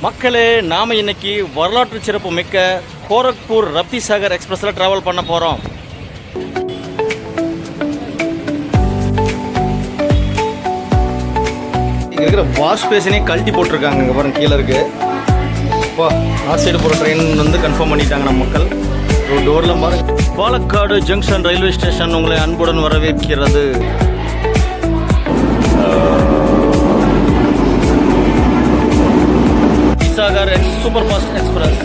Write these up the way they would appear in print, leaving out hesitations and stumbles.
மக்களே, நாம இன்னைக்கு வரலாற்று சிறப்பு மிக்க கோரக்பூர் ரப்திசாகர் எக்ஸ்பிரஸ்ல டிராவல் பண்ண போறோம். இங்க இருக்கிற வாஷ் பேஷனே கழட்டி போட்டிருக்காங்க. இங்க பாருங்க, கீழே இருக்கு. அப்பா, நார்த் சைடு போகிற ட்ரெயின் வந்து கன்ஃபார்ம் பண்ணிட்டாங்க நம்ம மக்கள். டோர்ல பாருங்க. பாலக்காடு ஜங்ஷன் ரயில்வே ஸ்டேஷன் உங்களை அன்புடன் வரவேற்கிறது. सागर सुपर फास्ट एक्सप्रेस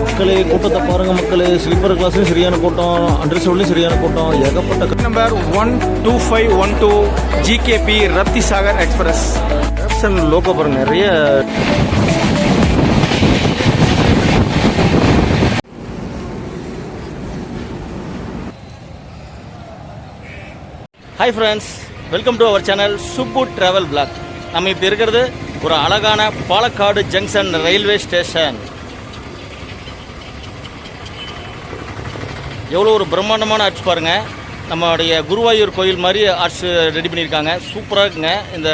மக்களே, கூட்டத்தை பாருங்க மக்களே. ஸ்லீப்பர் கிளாஸ்லையும் சரியான கூட்டம், அண்டர்சவுண்ட்லையும் சரியான கூட்டம், ஏகப்பட்ட. Number 12512 GKP Raptisagar express loco பாருங்க, நிறைய. Hi friends, welcome to our channel Subbu travel vlog. நம்ம இப்போ இருக்கிறது ஒரு அழகான பாலக்காடு ஜங்ஷன் ரயில்வே ஸ்டேஷன். எவ்வளோ ஒரு பிரம்மாண்டமான ஆர்ட்ஸ் பாருங்கள். நம்மளுடைய குருவாயூர் கோயில் மாதிரி ஆர்ட்ஸ் ரெடி பண்ணியிருக்காங்க. சூப்பராக இருக்குங்க இந்த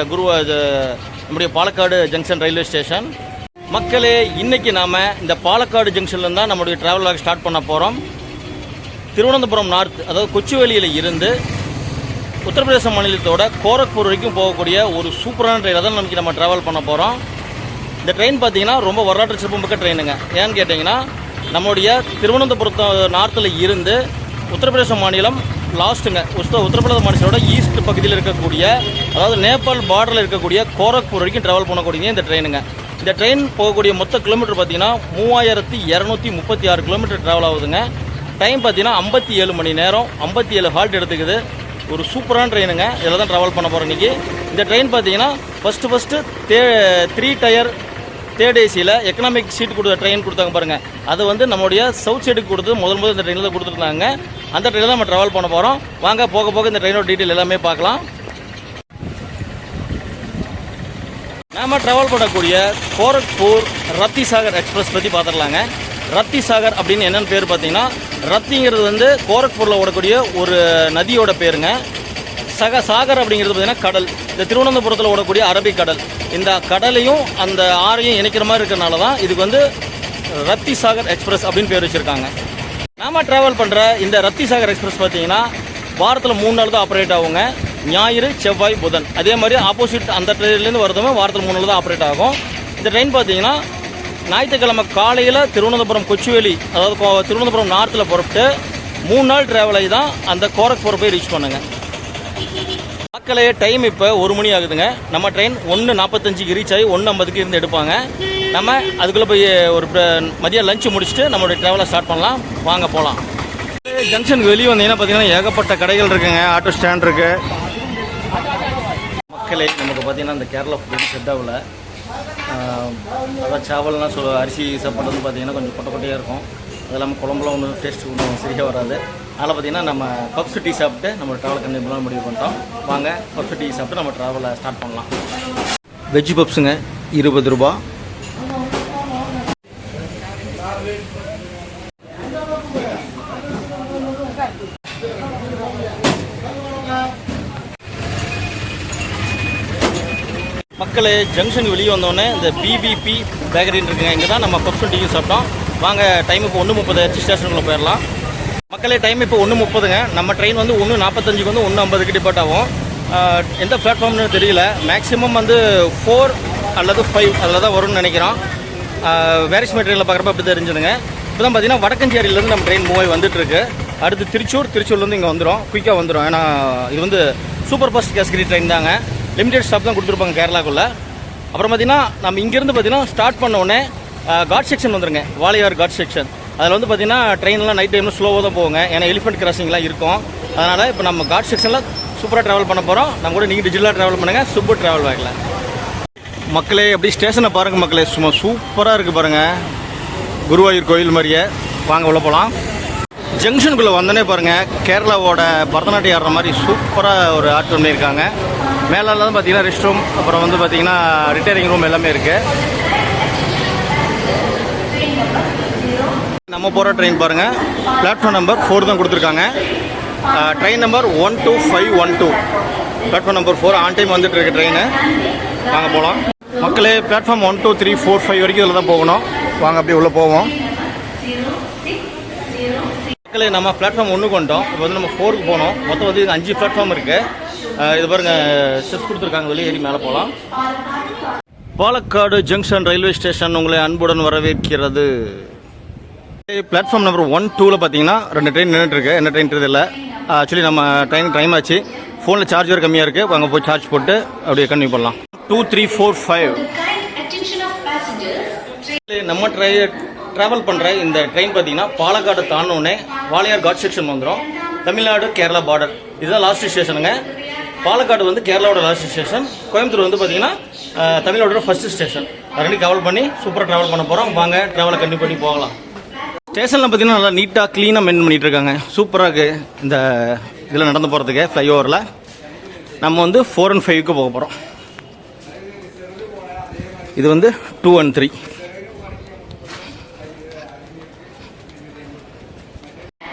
நம்முடைய பாலக்காடு ஜங்ஷன் ரயில்வே ஸ்டேஷன். மக்களே, இன்றைக்கி நாம் இந்த பாலக்காடு ஜங்ஷன்லேருந்து தான் நம்மளுடைய ட்ராவல் ஸ்டார்ட் பண்ண போகிறோம். திருவனந்தபுரம் நார்த், அதாவது கொச்சுவேலியில் இருந்து உத்தரப்பிரதேச மாநிலத்தோட கோரக்பூர் வரைக்கும் போகக்கூடிய ஒரு சூப்பரான ட்ரெயின் தான் நமக்கு நம்ம ட்ராவல் பண்ண போகிறோம். இந்த ட்ரெயின் பார்த்திங்கன்னா ரொம்ப வரலாற்று சிறப்புமிக்க ட்ரெயினுங்க. ஏன்னு கேட்டிங்கன்னா, நம்முடைய திருவனந்தபுரத்து நார்த்தில் இருந்து உத்தரப்பிரதேச மாநிலம் லாஸ்ட்டுங்க. உத்தரப்பிரதேச மாநிலத்தோட ஈஸ்ட் பகுதியில் இருக்கக்கூடிய, அதாவது நேபாள் பார்டரில் இருக்கக்கூடிய கோரக்பூர் வரைக்கும் ட்ராவல் பண்ணக்கூடிய இந்த ட்ரெயினுங்க. இந்த ட்ரெயின் போகக்கூடிய மொத்த கிலோமீட்டர் பார்த்திங்கன்னா 3236 கிலோமீட்டர் ட்ராவல் ஆகுதுங்க. டைம் பார்த்திங்கன்னா 57 மணி நேரம், 57 ஹால்ட் எடுத்துக்குது. ஒரு சூப்பரான ட்ரெயினுங்க. இதில் தான் ட்ராவல் பண்ண போகிறோம் இன்றைக்கி. இந்த ட்ரெயின் பார்த்திங்கன்னா ஃபஸ்ட்டு 3 டயர் தேர்ட் ஏசியில் எக்கனாமிக் சீட் ட்ரெயின் கொடுத்தாங்க பாருங்கள். அது வந்து நம்மளுடைய சவுத் சைடுக்கு கொடுத்து முதல் இந்த ட்ரெயினில் தான் கொடுத்துருந்தாங்க. அந்த ட்ரெயினில் நம்ம ட்ராவல் பண்ண போகிறோம். வாங்க, போக போக இந்த ட்ரெயினோட டீட்டெயில் எல்லாமே பார்க்கலாம். நாம் ட்ராவல் பண்ணக்கூடிய கோரக்பூர் ரப்திசாகர் எக்ஸ்பிரஸ் பற்றி பார்த்துடலாங்க. ரப்திசாகர் அப்படின்னு என்னென்னு பேர் பார்த்தீங்கன்னா, ரத்திங்கிறது வந்து கோரக்பூரில் ஓடக்கூடிய ஒரு நதியோட பேருங்க. சாகர் அப்படிங்கிறது பார்த்தீங்கன்னா கடல். இந்த திருவனந்தபுரத்தில் ஓடக்கூடிய அரபிக் கடல். இந்த கடலையும் அந்த ஆறையும் இணைக்கிற மாதிரி இருக்கிறனால தான் இதுக்கு வந்து ரப்திசாகர் எக்ஸ்பிரஸ் அப்படின்னு பேர் வச்சுருக்காங்க. நாம் ட்ராவல் பண்ணுற இந்த ரப்திசாகர் எக்ஸ்பிரஸ் பார்த்தீங்கன்னா வாரத்தில் 3 நாள் தான் ஆப்ரேட் ஆகுங்க. ஞாயிறு, செவ்வாய், புதன். அதே மாதிரி ஆப்போசிட் அந்த ட்ரெயின்லேருந்து வரதுமே வாரத்தில் 3 நாள் தான் ஆப்ரேட் ஆகும். இந்த ட்ரெயின் பார்த்தீங்கன்னா ஞாயிற்றுக்கிழமை காலையில் திருவனந்தபுரம் கொச்சுவேலி, அதாவது திருவனந்தபுரம் நார்த்தில் புறப்பட்டு 3 நாள் ட்ராவல் ஆகி தான் அந்த கோரக்பூர் போய் ரீச் பண்ணுங்க. மக்களே, டைம் இப்போ 1 மணி ஆகுதுங்க. நம்ம ட்ரெயின் 1:45 ரீச் ஆகி 1:50 இருந்து எடுப்பாங்க. நம்ம அதுக்குள்ளே போய் ஒரு மதியம் லஞ்ச் முடிச்சுட்டு நம்மளுடைய ட்ராவலை ஸ்டார்ட் பண்ணலாம். வாங்க போகலாம். ஜங்ஷனுக்கு வெளியே வந்தீங்கன்னா பார்த்தீங்கன்னா ஏகப்பட்ட கடைகள் இருக்குங்க. ஆட்டோ ஸ்டாண்ட் இருக்குது. மக்களே, நமக்கு பார்த்தீங்கன்னா இந்த கேரளா ஃபுட் செட் ஆகல. அதான் சாவல்லாம் அரிசி சாப்பாடு வந்து பார்த்தீங்கன்னா கொஞ்சம் கொட்டை கொட்டையாக இருக்கும். அது இல்லாமல் குழம்புலாம் ஒன்றும் டேஸ்ட் ஒன்றும் சரியாக வராது. அதனால் பார்த்திங்கன்னா நம்ம பப்ஸ் டீ சாப்பிட்டு நம்ம ட்ராவல் கண்டிப்பாக முடிவு பண்ணிட்டோம். வாங்க, பப்ஸ் டீ சாப்பிட்டு நம்ம ட்ராவலை ஸ்டார்ட் பண்ணலாம். வெஜ் பப்ஸுங்க 20 ரூபா. மக்களே, ஜங்ஷன் வெளியே வந்தோடனே இந்த பிபிபி பேக்கரின்னு இருக்குங்க. இங்கே தான் நம்ம பப்ஸ் டீ சாப்பிட்டோம். வாங்க, டைம் இப்போ 1:30 ஸ்டேஷனுக்குள்ளே போயிடலாம். மக்களே, டைம் இப்போ 1:30ங்க. நம்ம ட்ரெயின் வந்து 1:45 வந்து 1:50 டிபார்ட் ஆகும். எந்த பிளாட்ஃபார்ம்னு தெரியல. மேக்ஸிமம் வந்து 4 அல்லது 5 அதில் தான் வரும்னு நினைக்கிறோம். வேரிஸ் ட்ரெயினில் பார்க்குறப்ப அப்படி தான் இருந்துச்சுங்க. இப்போ தான் பார்த்தீங்கன்னா வடக்கஞ்சேரியிலேருந்து நம்ம ட்ரெயின் மூவ் ஆகி வந்துட்டுருக்கு. அடுத்து திருச்சூர்லேருந்து இங்கே வந்துடும், குயிக்காக வந்துடும். ஏன்னா இது வந்து சூப்பர் ஃபாஸ்ட் கேஸ்கரி ட்ரெயின் தாங்க. லிமிடெட் ஸ்டாப் தான் கொடுத்துருப்பாங்க கேரளாக்குள்ளே. அப்புறம் பார்த்தீங்கன்னா நம்ம இங்கேருந்து பார்த்தீங்கன்னா ஸ்டார்ட் பண்ண உடனே காட் செக்ஷன் வந்துருங்க. வாளையார் காட் செக்ஷன். அதில் வந்து பார்த்தீங்கன்னா ட்ரெயின்லாம் நைட் டைமில் ஸ்லோவாக தான் போவாங்க. ஏன்னா எலிஃபென்ட் கிராசிங்லாம் இருக்கும். அதனால் இப்போ நம்ம காட் செக்ஷனில் சூப்பராக ட்ராவல் பண்ண போகிறோம். நம்ம கூட நீங்கள் டிஜிட்டலாக ட்ராவல் பண்ணுங்கள். சூப்பர் ட்ராவல் வாங்கல. மக்களே அப்படி ஸ்டேஷனை பாருங்கள் மக்களே, சும்மா சூப்பராக இருக்குது பாருங்கள், குருவாயூர் கோயில் மாதிரியே. வாங்க உள்ள போகலாம். ஜங்ஷனுக்குள்ளே வந்தோடனே பாருங்கள், கேரளாவோட பரதநாட்டியம் ஆடுற மாதிரி சூப்பராக ஒரு ஆர்ட் பண்ணியிருக்காங்க. மேலெல்லாம் பார்த்தீங்கன்னா ரெஸ்ட் ரூம், அப்புறம் வந்து பார்த்தீங்கன்னா ரிட்டையரிங் ரூம் எல்லாமே இருக்குது. நம்ம போகிற ட்ரெயின் பாருங்கள், பிளாட்ஃபார்ம் நம்பர் 4 தான் கொடுத்துருக்காங்க. Train number 12512, platform number 4 on time வந்துட்டு இருக்க ட்ரெயின். வாங்க போகலாம் மக்களே. பிளாட்ஃபார்ம் 1 2 3 4 5 வரைக்கும் இதில் தான் போகணும். வாங்க அப்படியே உள்ளே போவோம் மக்களே. நம்ம பிளாட்ஃபார்ம் 1 கொண்டோம். இப்போ வந்து நம்ம 4க்கு போனோம். மொத்தம் வந்து 5 பிளாட்ஃபார்ம் இருக்குது. இது பாருங்கள், ஸ்டெப்ஸ் கொடுத்துருக்காங்க, வெளியே ஏறி மேலே போகலாம். பாலக்காடு ஜங்ஷன் ரயில்வே ஸ்டேஷன் உங்களை அன்புடன் வரவேற்கிறது. பிளாட்ஃபார்ம் நம்பர் 1 2ல் பார்த்தீங்கன்னா 2 ட்ரெயின் நின்றுட்டுருக்கு. என்ன ட்ரெயின் தெரியல. ஆக்சுவலி நம்ம ட்ரெயின் டைம் ஆச்சு. ஃபோனில் சார்ஜர் கம்மியாக இருக்குது. அங்கே போய் சார்ஜ் போட்டு அப்படியே கன்டினியூ பண்ணலாம். 2 3 4 5 நம்ம ட்ராவல் பண்ணுற இந்த ட்ரெயின் பார்த்தீங்கன்னா பாலக்காடு தாண்டோடனே வாளையார் காட் செக்ஷன் வந்துடும். தமிழ்நாடு கேரளா பார்டர், இதுதான் லாஸ்ட் ஸ்டேஷனுங்க. பாலக்காடு வந்து கேரளாவோட லாஸ்ட் ஸ்டேஷன். கோயம்புத்தூர் வந்து பார்த்தீங்கன்னா தமிழ்நாடோட ஃபர்ஸ்ட் ஸ்டேஷன். ரெண்டு ட்ராவல் பண்ணி சூப்பராக ட்ராவல் பண்ண போகிறோம். வாங்க ட்ராவலை கண்டினியூ பண்ணி போகலாம். ஸ்டேஷனில் பார்த்தீங்கன்னா நல்லா நீட்டாக க்ளீனாக மெயின்டைன் பண்ணிகிட்டு இருக்காங்க. சூப்பராக இருக்குது. இந்த இதில் நடந்து போகிறதுக்கு ஃப்ளைஓவரில் நம்ம வந்து 4 and 5க்கு போக போகிறோம். இது வந்து 2 and 3.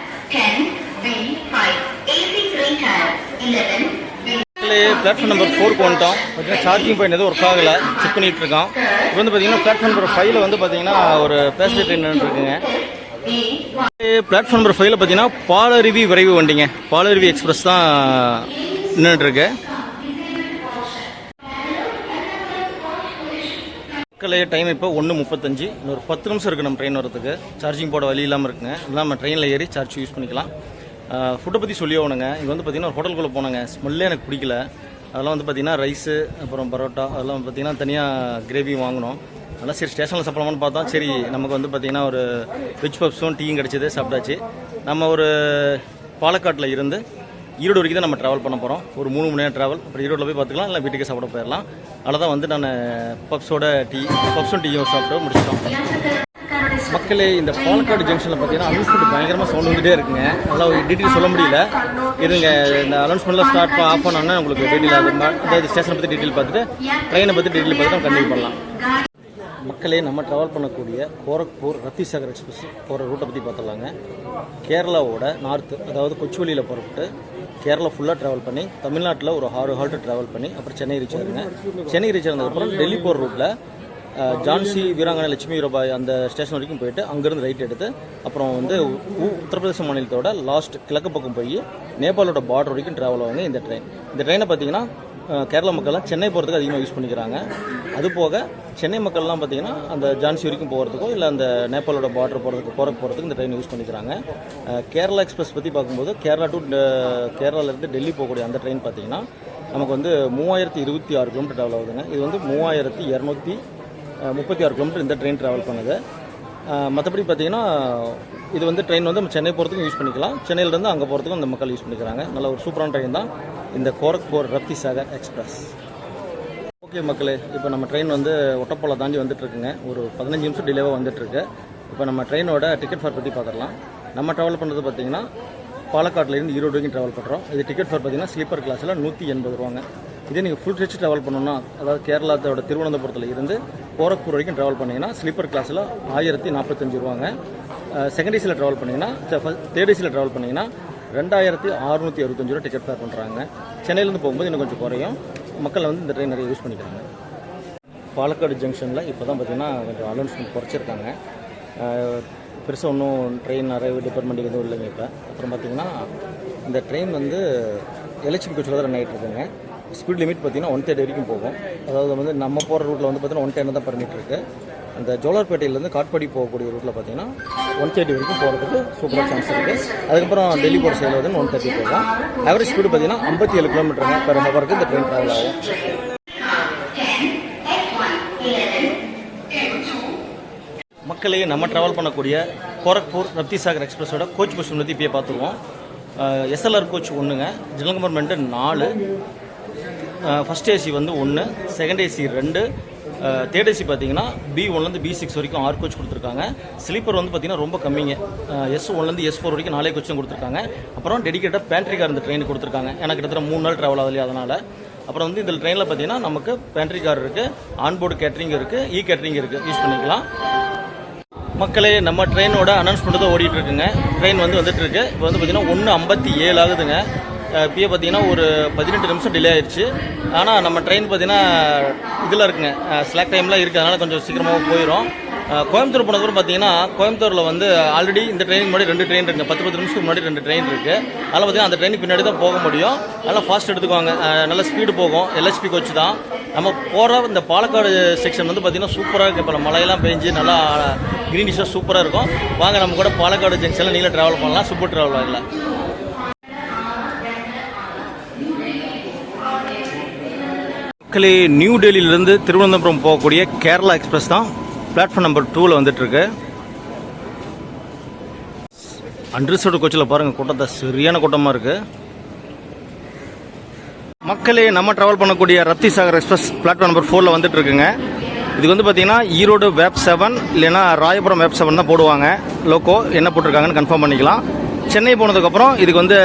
பிளாட்ஃபார்ம் நம்பர் 4க்கு வந்துட்டோம். பார்த்தீங்கன்னா சார்ஜிங் பாயிண்ட் எதுவும் ஒர்க் ஆகலை, செக் பண்ணிகிட்டு இருக்கோம். இப்போ வந்து பார்த்தீங்கன்னா பிளாட்ஃபார்ம் நம்பர் 5ல் வந்து பார்த்தீங்கன்னா ஒரு பேசஞ்சர் ட்ரெயின் நின்றுருக்குங்க. பிளாட்ஃபார்ம் நம்பர் 5ல் பார்த்தீங்கன்னா பாலருவி விரைவு வண்டிங்க, பாலருவி எக்ஸ்பிரஸ் தான் நின்றுட்டுருக்கு. மக்களே டைம் இப்போ 1:35. இன்னொரு 10 நிமிஷம் இருக்குது நம்ம ட்ரெயின் வரதுக்கு. சார்ஜிங் போட வழி இல்லாமல் இருக்குங்க. இல்லை நம்ம ட்ரெயினில் ஏறி சார்ஜ் யூஸ் பண்ணிக்கலாம். ஃபுட்டை பற்றி சொல்லி ஆகணுங்க. இங்கே வந்து பார்த்திங்கன்னா ஒரு ஹோட்டலுக்குள்ளே போனாங்க, ஸ்மெல்லே எனக்கு பிடிக்கல. அதெல்லாம் வந்து பார்த்திங்கன்னா ரைஸு, அப்புறம் பரோட்டா, அதெல்லாம் பார்த்திங்கன்னா தனியாக கிரேவி வாங்கினோம். அதெல்லாம் சரி ஸ்டேஷனில் சாப்பிடலாமான்னு பார்த்தா சரி நமக்கு வந்து பார்த்திங்கன்னா ஒரு வெஜ் பப்ஸும் டீயும் கிடச்சிது, சாப்பிட்டாச்சு. நம்ம ஒரு பாலக்காட்டில் இருந்து ஈரோடு வரைக்கும் தான் நம்ம ட்ராவல் பண்ண போகிறோம். ஒரு 3 மணி நேரம் ட்ராவல். அப்புறம் ஈரோட்டில் போய் பார்த்துக்கலாம், இல்லை வீட்டுக்கு சாப்பிட போயிடலாம். அதில் தான் வந்து நான் பப்ஸும் டீயும் சாப்பிட்டு முடிச்சிட்டோம். மக்களே இந்த பாலக்காடு ஜங்ஷனில் பார்த்தீங்கன்னா அனௌன்ஸ்மெண்ட் பயங்கரமாக சவுண்ட் வந்துகிட்டே இருக்குங்க. அதெல்லாம் டீட்டெயில் சொல்ல முடியல. இதுங்க இந்த அனௌன்ஸ்மெண்ட்லாம் ஸ்டார்ட் ஆஃப் பண்ணோன்னா உங்களுக்கு டீட்டெயில் அதாவது ஸ்டேஷனை பற்றி டீட்டெயில் பார்த்துட்டு ட்ரெயினை பற்றி டீட்டெயில் பார்த்துட்டு நம்ம கண்டினியூ பண்ணலாம். மக்களே நம்ம ட்ராவல் பண்ணக்கூடிய கோரக்பூர் ரத்திசாகர் எக்ஸ்பிரஸ் போகிற ரூட்டை பற்றி பார்த்துடலாங்க. கேரளாவோட நார்த்து, அதாவது கொச்சுவெளியில் புறப்பட்டு கேரளா ஃபுல்லாக ட்ராவல் பண்ணி தமிழ்நாட்டில் ஒரு 6 ஹால்ட்டு ட்ராவல் பண்ணி அப்புறம் சென்னை ரீச் ஆகுதுங்க. சென்னை ரீச் ஆனதுக்கப்புறம் டெல்லி போகிற ரூட்டில் ஜான்சி வீராங்கனை லட்சுமி ரூபாய் அந்த ஸ்டேஷன் வரைக்கும் போயிட்டு அங்கேருந்து ரைட் எடுத்து அப்புறம் வந்து உத்தரப்பிரதேச மாநிலத்தோட லாஸ்ட் கிழக்கு பக்கம் போய் நேபாளோட பார்டர் வரைக்கும் ட்ராவல் ஆகுங்க இந்த ட்ரெயின். இந்த ட்ரெயினை பார்த்தீங்கன்னா கேரளா மக்கள்லாம் சென்னை போகிறதுக்கு அதிகமாக யூஸ் பண்ணிக்கிறாங்க. அதுபோக சென்னை மக்கள்லாம் பார்த்தீங்கன்னா அந்த ஜான்சி வரைக்கும் போகிறதுக்கோ இல்லை அந்த நேபாளோட பார்டர் போகிறதுக்கு இந்த ட்ரெயின் யூஸ் பண்ணிக்கிறாங்க. கேரளா எக்ஸ்பிரஸ் பற்றி பார்க்கும்போது கேரளாவிலேருந்து டெல்லி போகக்கூடிய அந்த ட்ரெயின் பார்த்தீங்கன்னா நமக்கு வந்து 3026 கிலோமீட்டர் ட்ராவல் ஆகுதுங்க. இது வந்து 3236 கிலோமீட்டர் இந்த ட்ரெயின் ட்ராவல் பண்ணுது. மற்றபடி பார்த்தீங்கன்னா இது வந்து ட்ரெயின் வந்து நம்ம சென்னை போகிறதுக்கும் யூஸ் பண்ணிக்கலாம், சென்னையிலேருந்து அங்கே போகிறதுக்கும் அந்த மக்கள் யூஸ் பண்ணிக்கிறாங்க. நல்ல ஒரு சூப்பரான ட்ரெயின் தான் இந்த கோரக்பூர் ரத்திசாகர் எக்ஸ்பிரஸ். ஓகே மக்களே, இப்போ நம்ம ட்ரெயின் வந்து ஒட்டப்பாலம் தாண்டி வந்துட்டுருக்குங்க. ஒரு 15 நிமிஷம் டிலேவாக வந்துட்டுருக்கு. இப்போ நம்ம ட்ரெயினோட டிக்கெட் ஃபேர் பற்றி பார்த்துடலாம். நம்ம ட்ராவல் பண்ணுறது பார்த்தீங்கன்னா பாலக்காட்டிலேருந்து ஈரோடு வரைக்கும் ட்ராவல் பண்ணுறோம். இது டிக்கெட் ஃபேர் பார்த்தீங்கன்னா ஸ்லீப்பர் கிளாஸில் 180 ரூபாங்க. இதே நீங்கள் ஃபுல் ஸ்ட்ரெச் ட்ராவல் பண்ணணும்னா, அதாவது கேரளாத்தோட திருவனந்தபுரத்தில் இருந்து கோரக்பூர் வரைக்கும் ட்ராவல் பண்ணிங்கன்னா ஸ்லீப்பர் கிளாஸில் 1045 ரூபாங்க. செகண்ட் ஏசியில் ட்ராவல் பண்ணிங்கன்னா, தேர்ட் ஏசியில் ட்ராவல் பண்ணிங்கன்னா 2665 ரூபா டிக்கெட் ஃபேர் பண்ணுறாங்க. சென்னையிலேருந்து போகும்போது இன்னும் கொஞ்சம் குறையும். மக்கள் வந்து இந்த ட்ரெயின் நிறைய யூஸ் பண்ணிக்கிறாங்க. பாலக்காடு ஜங்ஷனில் இப்போ தான் பார்த்தீங்கன்னா கொஞ்சம் அனௌன்ஸ்மெண்ட் குறைச்சிருக்காங்க. பெருசாக ஒன்றும் ட்ரெயின் நிறைய டிபார்ட்மெண்ட் எதுவும் இல்லைங்க. இப்போ அப்புறம் பார்த்தீங்கன்னா இந்த ட்ரெயின் வந்து எலக்ட்ரிக் கோச்சில் தான் ரன் ஆகிட்டு இருக்குங்க. ஸ்பீட் லிமிட் பார்த்தீங்கன்னா 130 வரைக்கும் போகும். அதாவது வந்து நம்ம போகிற ரூட்டில் வந்து பார்த்தீங்கன்னா 110 தான் பர்மிட் இருக்குது. அந்த ஜோலார்பேட்டையிலேருந்து காட்பாடி போகக்கூடிய ரூட்டில் பார்த்தீங்கன்னா 130 வரைக்கும் போகிறதுக்கு சூப்பராக சான்ஸ் இருக்குது. அதுக்கப்புறம் டெல்லி போகிற சைடில் வந்து 130 போகும். ஆவரேஜ் ஸ்பீடு பார்த்தீங்கன்னா 57 கிலோமீட்டருங்க பெர் ஹவருக்கு இந்த ட்ரெயின் ட்ராவல் ஆகும். மக்களே நம்ம ட்ராவல் பண்ணக்கூடிய கோரக்பூர் ரத்திசாகர் எக்ஸ்பிரஸோட கோச் பஸ் பற்றி இப்போயே பார்த்துருவோம். எஸ்எல்ஆர் கோச் 1ங்க, ஜெனரல் கம்பார்ட்மெண்ட்டு 4, ஃபஸ்ட் ஏசி வந்து 1, செகண்ட் ஏசி 2, தேர்ட் ஏசி பார்த்தீங்கன்னா B1லேருந்து B6 வரைக்கும் 6 கோச் கொடுத்துருக்காங்க. ஸ்லீப்பர் வந்து பார்த்தீங்கன்னா ரொம்ப கம்மிங்க. S1லேருந்து S4 வரைக்கும் 4 கோச்சும் கொடுத்துருக்காங்க. அப்புறம் டெடிகேட்டாக பேண்ட்ரி கார் இந்த ட்ரெயின் கொடுத்துருக்காங்க. ஏன்னா கிட்டத்தட்ட 3 நாள் ட்ராவல் ஆகலையே அதனால். அப்புறம் வந்து இந்த ட்ரெயினில் பார்த்தீங்கன்னா நமக்கு பேண்ட்ரி கார் இருக்குது, ஆன்போர்டு கேட்ரிங் இருக்குது, கேட்ரிங் இருக்குது, யூஸ் பண்ணிக்கலாம். மக்களே, நம்ம ட்ரெயினோட அனௌன்ஸ்மெண்ட் தான் ஓடிட்டு இருக்குங்க. ட்ரெயின் வந்துட்டு இருக்கு. இப்போ வந்து பார்த்தீங்கன்னா 1:57 ஆகுதுங்க. இப்போயே பார்த்தீங்கன்னா ஒரு 18 நிமிஷம் டிலே ஆயிடுச்சு. ஆனால் நம்ம ட்ரெயின் பார்த்தீங்கன்னா இதில் இருக்குங்க, ஸ்லாக் டைம்லாம் இருக்குது, அதனால் கொஞ்சம் சீக்கிரமாக போயிடும். கோயம்புத்தூர் போனதுக்கு பார்த்தீங்கன்னா கோயம்புத்தூரில் வந்து ஆல்ரெடி இந்த ட்ரெயின் முன்னாடி 2 ட்ரெயின் இருக்குங்க. 10 நிமிஷத்துக்கு முன்னாடி 2 ட்ரெயின் இருக்குது. அதில் பார்த்தீங்கன்னா அந்த ட்ரெயினுக்கு பின்னாடி தான் போக முடியும். அதனால் ஃபாஸ்ட் எடுத்துக்குவாங்க, நல்ல ஸ்பீடு போகும். LHP கோச் தான். நம்ம போகிற இந்த பாலக்காடு செக்ஷன் வந்து பார்த்தீங்கன்னா சூப்பராக இருக்குது. இப்போ மழையெல்லாம் பெஞ்சு நல்லா க்ரீனிஷாக சூப்பராக இருக்கும். வாங்க நம்ம கூட பாலக்காடு ஜங்ஷனில் நீங்களே ட்ராவல் பண்ணலாம், சூப்பர் ட்ராவல் ஆகலாம். மக்களே, நியூ டெல்லியிலேருந்து திருவனந்தபுரம் போகக்கூடிய கேரளா எக்ஸ்பிரஸ் தான் பிளாட்ஃபார்ம் நம்பர் 2ல் வந்துட்டுருக்கு. அன்ரிசர்வ்டு கோச்சில் பாருங்கள், கூட்டத்தை சரியான கூட்டமாக இருக்குது. மக்களே, நம்ம ட்ராவல் பண்ணக்கூடிய Rapti Sagar express platform number 4ல் வந்துட்டு இருக்குங்க. இதுக்கு வந்து பார்த்தீங்கன்னா ஈரோடு வேப் 7 இல்லைன்னா ராயபுரம் வேப் 7 தான் போடுவாங்க. லோக்கோ என்ன போட்டிருக்காங்கன்னு கன்ஃபார்ம் பண்ணிக்கலாம். சென்னை போனதுக்கப்புறம் இதுக்கு வந்து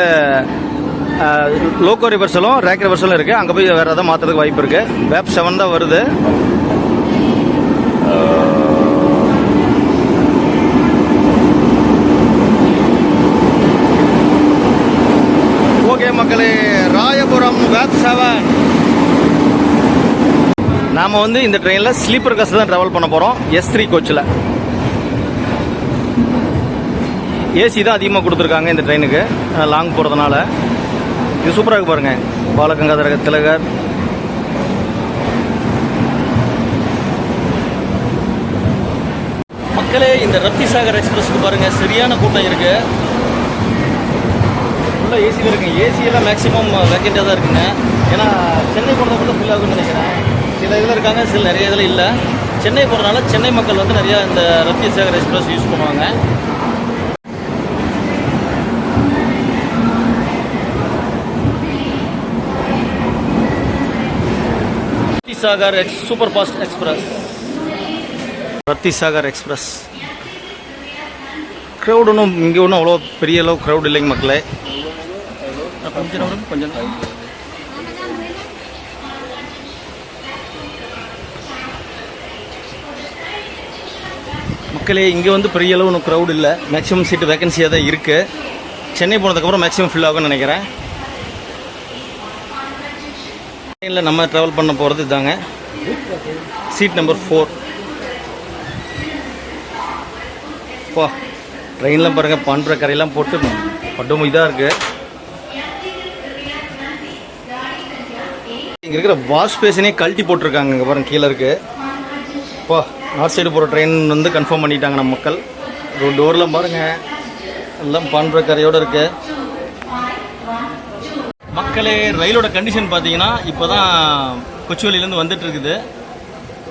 லோக்கோ ரிவர்சலும் ரேக் ரிவர்சலும் இருக்குது. அங்கே போய் வேறு எதாவது மாற்றுறதுக்கு வாய்ப்பு இருக்குது. வேப் 7 தான் வருது. ஓகே மக்களே, ராயபுரம் வேப் 7. நாம் வந்து இந்த ட்ரெயினில் ஸ்லீப்பர் கிளாஸ் தான் ட்ராவல் பண்ண போகிறோம். S3 கோச்சில் ஏசி தான் அதிகமாக கொடுத்துருக்காங்க இந்த ட்ரெயினுக்கு, லாங் போகிறதுனால. இது சூப்பராக இருக்கு பாருங்கள், பாலகங்காதர திலகர். மக்களே, இந்த ரப்தி சாகர் எக்ஸ்பிரஸுக்கு பாருங்கள் சரியான கூட்டம் இருக்குது. ஃபுல்லாக ஏசியில் இருக்குங்க. ஏசியெல்லாம் மேக்ஸிமம் வேக்கெண்டாக தான் இருக்குங்க. ஏன்னா சென்னை போனதை மட்டும் ஃபில் ஆகுன்னு நினைக்கிறேன். சில இதில் இருக்காங்க, சில நிறைய இதில் இல்லை. சென்னை போகிறதுனால சென்னை மக்கள் வந்து நிறையா இந்த ரப்தி சாகர் எக்ஸ்பிரஸ் யூஸ் பண்ணுவாங்க. Sagar super fast express, Rapti Sagar express. Crowd ஒன்றும் இங்கே ஒன்றும் அவ்வளோ பெரிய அளவு க்ரௌட் இல்லைங்க மக்களே. கொஞ்சம் மக்களே, இங்கே வந்து பெரிய அளவு ஒன்றும் க்ரௌட் இல்லை. மேக்ஸிமம் சீட்டு வேகன்சியாக தான் இருக்குது. சென்னை போனதுக்கப்புறம் மேக்ஸிமம் ஃபில் ஆகும்னு நினைக்கிறேன். ட்ரெயினில் நம்ம ட்ராவல் பண்ண போகிறது இதாங்க, சீட் நம்பர் 4. பா, ட்ரெயினில் பாருங்கள், பண்ற கரையெல்லாம் போட்டு பட்டும் இதாக இருக்குது. இங்கே இருக்கிற வாஷ் பேஷனே கழட்டி போட்டிருக்காங்க. இங்கே பாருங்கள், கீழே இருக்குது. பா, நார்த் சைடு போகிற ட்ரெயின் வந்து கன்ஃபார்ம் பண்ணிட்டாங்க நம்ம மக்கள். டோர்லாம் பாருங்கள், எல்லாம் பண்ற கரையோடு இருக்குது. மக்களே, ரயிலோட கண்டிஷன் பார்த்தீங்கன்னா இப்போ தான் கொச்சுவேலியிலேருந்து வந்துட்டு இருக்குது.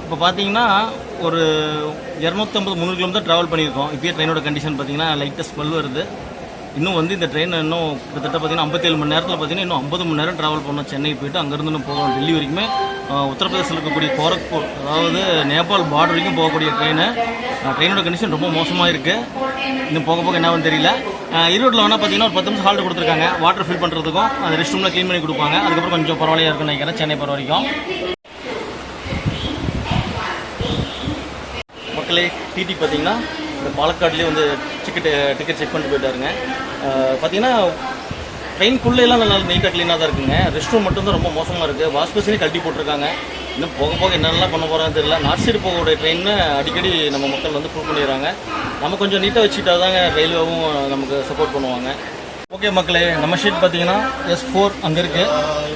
இப்போ பார்த்தீங்கன்னா ஒரு 250-300 கிலோமீட்டர் ட்ராவல் பண்ணியிருக்கோம். இப்போயே ட்ரெயினோட கண்டிஷன் பார்த்தீங்கன்னா லைட்டாக ஸ்மெல் வருது. இன்னும் வந்து இந்த ட்ரெயின் இன்னும் கிட்டத்தட்ட பார்த்தீங்கன்னா 57 மணி நேரத்தில் பார்த்தீங்கன்னா இன்னும் 50 மணி நேரம் ட்ராவல் பண்ணோம். சென்னை போயிட்டு அங்கேருந்து இன்னும் போகணும் டெல்லி வரைக்குமே. உத்தரப்பிரதேசில் இருக்கக்கூடிய கோரக்பூர், அதாவது நேபாள் பார்டர் வரைக்கும் போகக்கூடிய ட்ரெயினோட கண்டிஷன் ரொம்ப மோசமாக இருக்குது. இன்னும் போக போக என்னன்னு தெரியல. ஈரோட்டில் வேணால் பார்த்தீங்கன்னா ஒரு 10 நிமிஷம் ஹால்ட் கொடுத்துருக்காங்க, வாட்டர் ஃபில் பண்ணுறதுக்கும். அந்த ரெஸ்ட் ரூமில் க்ளீன் பண்ணி கொடுப்பாங்க. அதுக்கப்புறம் கொஞ்சம் பரவாயில்லையா இருக்குன்னு நினைக்கிறேன் சென்னை போகிற வரைக்கும். மக்களே, டிடி பார்த்தீங்கன்னா இந்த பாலக்காட்லேயே வந்து டிக்கெட் செக் பண்ணிட்டு போயிட்டாருங்க. பார்த்தீங்கன்னா ட்ரெயின்குள்ளேலாம் நல்லா நீட்டாக க்ளீனாக தான் இருக்குங்க. ரெஸ்ட் ரூம் மட்டும்தான் ரொம்ப மோசமாக இருக்குது. வாஷ் பேஷனே கழட்டி போட்டிருக்காங்க. இன்னும் போக போக என்னென்னலாம் பண்ண போகிறான்னு தெரியல. நார்த் சைடு போகக்கூடிய ட்ரெயின்னு அடிக்கடி நம்ம மக்கள் வந்து ப்ரூவ் பண்ணிடுறாங்க. நம்ம கொஞ்சம் நீட்டாக வச்சுட்டா தாங்க ரயில்வேவும் நமக்கு சப்போர்ட் பண்ணுவாங்க. ஓகே மக்களே, நம்ம ஷீட் பார்த்தீங்கன்னா S4 அங்கே இருக்குது.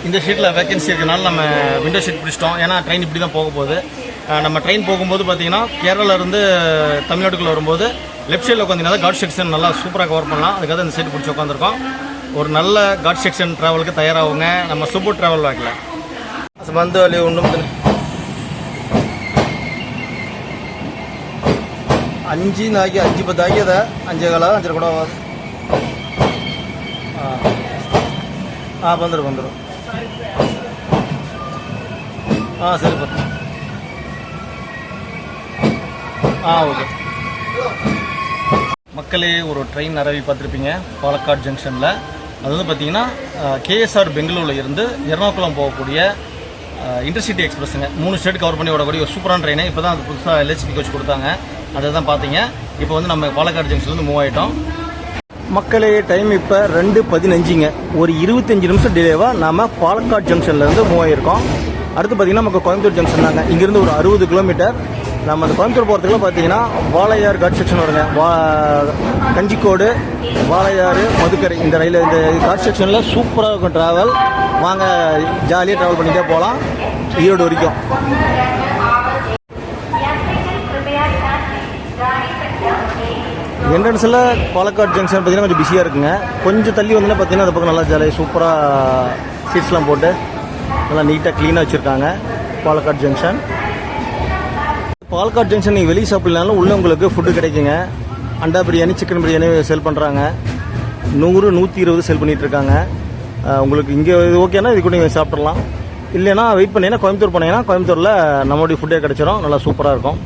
இந்த ஷீட்டில் வேகன்சி இருக்கிறனால நம்ம விண்டோ ஷீட் பிடிச்சிட்டோம். ஏன்னா ட்ரெயின் இப்படி தான் போக போகுது. நம்ம ட்ரெயின் போகும்போது பார்த்தீங்கன்னா கேரளாவிலேருந்து தமிழ்நாட்டுக்குள்ளே வரும்போது லெஃப்ட் சைடில் உட்காந்திங்கன்னா காட் செக்ஷன் நல்லா சூப்பராக கவர் பண்ணலாம். அதுக்காக இந்த சைடு பிடிச்சி உட்காந்துருக்கோம். ஒரு நல்ல காட் செக்ஷன் ட்ராவலுக்கு தயாராகுங்க. நம்ம சூப்பர் ட்ராவல் வாங்கல வந்து ಅಲ್ಲಿ ஒன்றும் 5 5:10 ಆಗ್ಯದ. 5:15 5 ಕೂಡ ಬಂದರು. ಹಾಂ ಸರಿ ಬರ್ತೀನಿ. ஓகே. மக்களே, ஒரு ட்ரெயின் அறவி பார்த்துருப்பீங்க பாலக்காடு ஜங்ஷனில். அது வந்து பார்த்தீங்கன்னா கேஎஸ்ஆர் பெங்களூரில் இருந்து எர்ணாகுளம் போகக்கூடிய இன்டர்சிட்டி எக்ஸ்பிரஸுங்க. 3 ஸ்டேட் கவர் பண்ணி ஓடக்கூடிய ஒரு சூப்பரான ட்ரெயினை இப்போ தான் அது புதுசாக எல்ஹெச்பி கோச் கொடுத்தாங்க. அதை தான் பார்த்தீங்க. இப்போ வந்து நம்ம பாலக்காடு ஜங்ஷன்லேருந்து மூவ் ஆகிட்டோம். மக்களே, டைம் இப்போ 2:15ங்க. ஒரு 25 நிமிஷம் டிலேவாக நாம் பாலக்காடு ஜங்ஷன்லேருந்து மூவ் ஆகியிருக்கோம். அடுத்து பார்த்தீங்கன்னா நமக்கு கோயம்புத்தூர் ஜங்ஷன் தாங்க. இங்கேருந்து ஒரு 60 கிலோமீட்டர். நம்ம அந்த கோயம்புத்தூர் போகிறதுக்குள்ள பார்த்தீங்கன்னா வாளையார் காட் செக்ஷன் வருங்க. கஞ்சிக்கோடு, வாளையாறு, மதுக்கரை இந்த ரயில் இந்த காட் செக்ஷனில் சூப்பராக இருக்கும் ட்ராவல். வாங்க, ஜாலியாக ட்ராவல் பண்ணிகிட்டே போகலாம் ஈரோடு வரைக்கும். என்ட்ரன்ஸில் பாலக்காடு ஜங்ஷன் பார்த்தீங்கன்னா கொஞ்சம் பிஸியாக இருக்குங்க. கொஞ்சம் தள்ளி வந்தோன்னா பார்த்தீங்கன்னா அந்த பக்கம் நல்லா ஜாலியாக சூப்பராக சீட்ஸ்லாம் போட்டு நல்லா நீட்டாக க்ளீனாக வச்சுருக்காங்க பாலக்காடு ஜங்ஷன். பாலக்காடு ஜங்ஷன் நீங்கள் வெளியே சாப்பிட்லனாலும் உள்ளே உங்களுக்கு ஃபுட்டு கிடைக்குங்க. அண்டா பிரியாணி, சிக்கன் பிரியாணி சேல் பண்ணுறாங்க. 100, 120 சேல் பண்ணிகிட்ருக்காங்க. உங்களுக்கு இங்கே இது ஓகேனா இது கூட நீங்கள் சாப்பிட்றலாம். இல்லைன்னா வெயிட் பண்ணிங்கன்னா கோயம்புத்தூர் போனீங்கன்னா கோயம்புத்தூரில் நம்மளுடைய ஃபுட்டே கிடச்சிரும். நல்லா சூப்பராக இருக்கும்.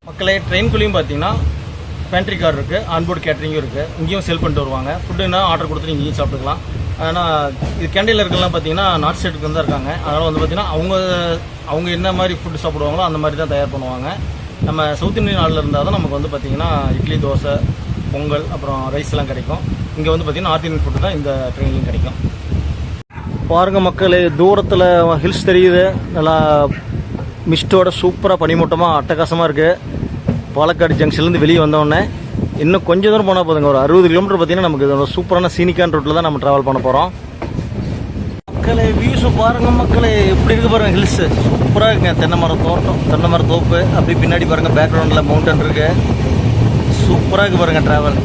மக்களே, ட்ரெயின்குள்ளேயும் பார்த்தீங்கன்னா பேண்ட்ரி கார் இருக்குது, ஆன்போர்டு கேட்டரிங்கும் இருக்குது. இங்கேயும் சேல் பண்ணிட்டு வருவாங்க. ஃபுட்டுன்னா ஆர்டர் கொடுத்துட்டு இங்கேயும் சாப்பிட்டுக்கலாம். ஆனால் இது கேண்டீனில் இருக்கலாம் பார்த்தீங்கன்னா நார்த் ஸ்டேட்டுக்கு தான் இருக்காங்க. அதனால் வந்து பார்த்தீங்கன்னா அவங்க என்ன மாதிரி ஃபுட்டு சாப்பிடுவாங்களோ அந்த மாதிரி தான் தயார் பண்ணுவாங்க. நம்ம சவுத் இந்தியன் ஆளில் இருந்தால் தான் நமக்கு வந்து பார்த்திங்கன்னா இட்லி, தோசை, பொங்கல், அப்புறம் ரைஸ்லாம் கிடைக்கும். இங்கே வந்து பார்த்திங்கன்னா நார்த் இந்தியன் ஃபுட்டு தான் இந்த ட்ரெயின்லையும் கிடைக்கும். பாருங்கள் மக்களே, தூரத்தில் ஹில்ஸ் தெரியுது. நல்லா மிஸ்டோட சூப்பராக பனிமூட்டமாக அட்டகாசமாக இருக்குது. பாலக்காடு ஜங்ஷன்லேருந்து வெளியே வந்தோடனே இன்னும் கொஞ்சம் தூரம் போனால் போதுங்க. ஒரு 60 கிலோமீட்டர் பார்த்தீங்கன்னா நமக்கு ஒரு சூப்பரான சீனிக்கான ரூட்டில் தான் நம்ம ட்ராவல் பண்ண போகிறோம். மக்களே, வியூஸு பாருங்கள் மக்களே, எப்படி இருக்குது பாருங்கள். ஹில்ஸு சூப்பராக இருக்குங்க. தென்னை மரம் தோட்டம், தென்னை மரம் தோப்பு. அப்படி பின்னாடி பாருங்கள் பேக்ரவுண்டில் மவுண்டன் இருக்குது. சூப்பராக இருக்குது பாருங்கள் ட்ராவல்.